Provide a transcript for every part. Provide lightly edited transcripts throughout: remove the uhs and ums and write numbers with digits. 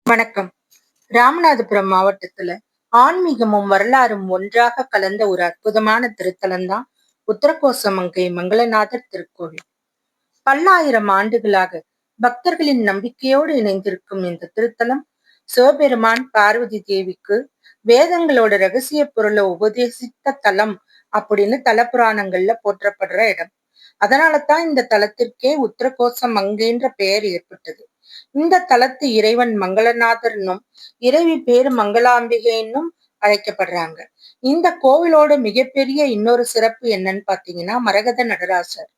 வணக்கம். ராமநாதபுரம் மாவட்டத்துல ஆன்மீகமும் வரலாறும் ஒன்றாக கலந்த ஒரு அற்புதமான திருத்தலம் தான் உத்தரகோசமங்கை மங்களநாதர் திருக்கோவில். பல்லாயிரம் ஆண்டுகளாக பக்தர்களின் நம்பிக்கையோடு இணைந்திருக்கும் இந்த திருத்தலம் சிவபெருமான் பார்வதி தேவிக்கு வேதங்களோட ரகசிய பொருளை உபதேசித்த தலம் அப்படின்னு தல புராணங்கள்ல போற்றப்படுற இடம். அதனாலதான் இந்த தலத்திற்கே உத்தரகோசம் மங்கைன்ற பெயர் ஏற்பட்டது. இந்த தலத்து இறைவன் மங்களநாதர் என்னும் இறைவி பேரு மங்களாம்பிகை என்னும் அழைக்கப்படுறாங்க. இந்த கோவிலோட மிகப்பெரிய இன்னொரு சிறப்பு என்னன்னு பாத்தீங்கன்னா மரகத நடராசர்.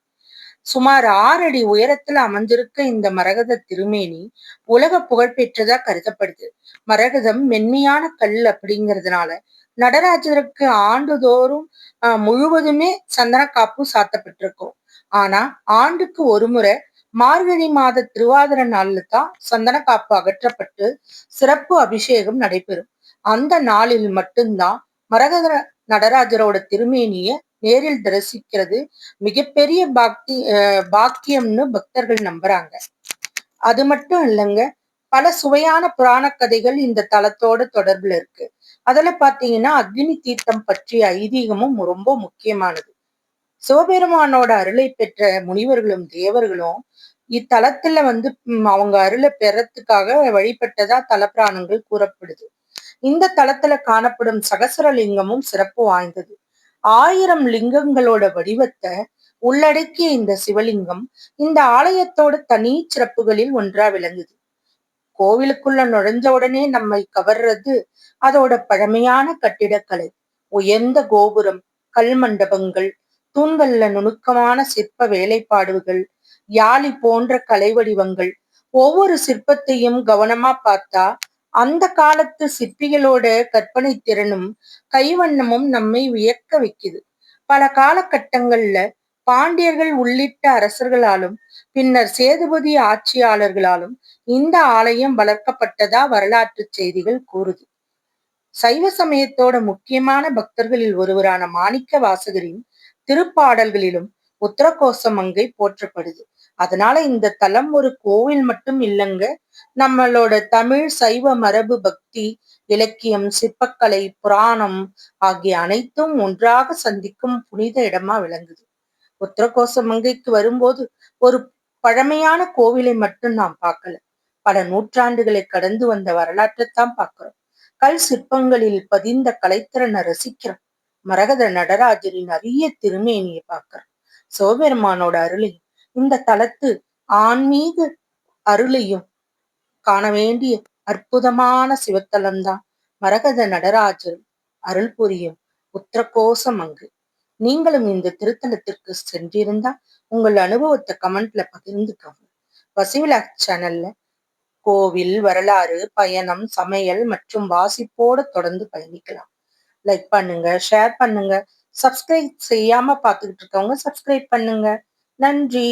சுமார் 6 அடி உயரத்துல அமைஞ்சிருக்க இந்த மரகத திருமேனி உலக புகழ்பெற்றதா கருதப்படுது. மரகதம் மென்மையான கல் அப்படிங்கிறதுனால நடராஜருக்கு ஆண்டுதோறும் முழுவதுமே சந்தன காப்பு சாத்தப்பட்டிருக்கும். ஆனா ஆண்டுக்கு ஒரு முறை மார்கழி மாத திருவாதிர நாள்ல தான் சந்தன காப்பு அகற்றப்பட்டு சிறப்பு அபிஷேகம் நடைபெறும். அந்த நாளில் மட்டும்தான் மரகத நடராஜரோட திருமேனிய நேரில் தரிசிக்கிறது மிகப்பெரிய பாக்கியம்னு பக்தர்கள் நம்புறாங்க. அது மட்டும் இல்லைங்க, பல சுவையான புராண கதைகள் இந்த தலத்தோட தொடர்புல இருக்கு. அதுல பாத்தீங்கன்னா அக்னி தீர்த்தம் பற்றிய ஐதீகமும் ரொம்ப முக்கியமானது. சிவபெருமானோட அருளை பெற்ற முனிவர்களும் தேவர்களும் இத்தலத்துல அவங்க அருளை பெறத்துக்காக வழிபட்டதா தலப்புராணங்கள் கூறப்படுது. இந்த தலத்துல காணப்படும் சகசரலிங்கமும் சிறப்பு வாய்ந்தது. 1000 லிங்கங்களோட வடிவத்தை உள்ளடக்கிய இந்த சிவலிங்கம் இந்த ஆலயத்தோட தனி சிறப்புகளில் ஒன்றா விளங்குது. கோவிலுக்குள்ள நுழைஞ்ச உடனே நம்மை கவர்றது அதோட பழமையான கட்டிடக்கலை. உயர்ந்த கோபுரம், கல் மண்டபங்கள், தூண்கள்ல நுணுக்கமான சிற்ப வேலைப்பாடுகள், யாழி போன்ற கலை வடிவங்கள். ஒவ்வொரு சிற்பத்தையும் கவனமா பார்த்தா அந்த காலத்து சிற்பிகளோட கற்பனை திறனும் கைவண்ணமும் நம்மை வியக்க வைக்குது. பல காலகட்டங்கள்ல பாண்டியர்கள் உள்ளிட்ட அரசர்களாலும் பின்னர் சேதுபதி ஆட்சியாளர்களாலும் இந்த ஆலயம் வளர்க்கப்பட்டதா வரலாற்று செய்திகள் கூறுது. சைவ சமயத்தோட முக்கியமான பக்தர்களில் ஒருவரான மாணிக்க வாசகரின் திருப்பாடல்களிலும் உத்தரகோசமங்கை போற்றப்படுது. அதனால இந்த தலம் ஒரு கோவில் மட்டும் இல்லைங்க, நம்மளோட தமிழ் சைவ மரபு, பக்தி, இலக்கியம், சிற்பக்கலை, புராணம் ஆகிய அனைத்தும் ஒன்றாக சந்திக்கும் புனித இடமா விளங்குது. உத்தரகோசமங்கைக்கு வரும்போது ஒரு பழமையான கோவிலை மட்டும் நாம் பார்க்கல, பல நூற்றாண்டுகளை கடந்து வந்த வரலாற்றைத்தான் பார்க்கிறோம். கல் சிற்பங்களில் பதிந்த கலைத்திறனை ரசிக்கிறோம். மரகத நடராஜரின் அரிய திருமேனியை பார்க்கிறோம். சிவபெருமானோட அருளையும் இந்த தலத்து ஆன்மீக அருளையும் காண வேண்டிய அற்புதமான சிவத்தலம்தான் மரகத நடராஜர் அருள் புரியும் உத்தரகோசமங்கை. நீங்களும் இந்த திருத்தலத்திற்கு சென்றிருந்தா உங்கள் அனுபவத்தை கமெண்ட்ல பகிர்ந்துக்கோங்க. வசிவிலா சேனல்ல கோவில் வரலாறு, பயணம், சமையல் மற்றும் வாசிப்போடு தொடர்ந்து பயணிக்கலாம். லைக் பண்ணுங்க, ஷேர் பண்ணுங்க, சப்ஸ்கிரைப் செய்யாம பார்த்துக்கிட்டு இருக்கவங்க சப்ஸ்கிரைப் பண்ணுங்க. நன்றி.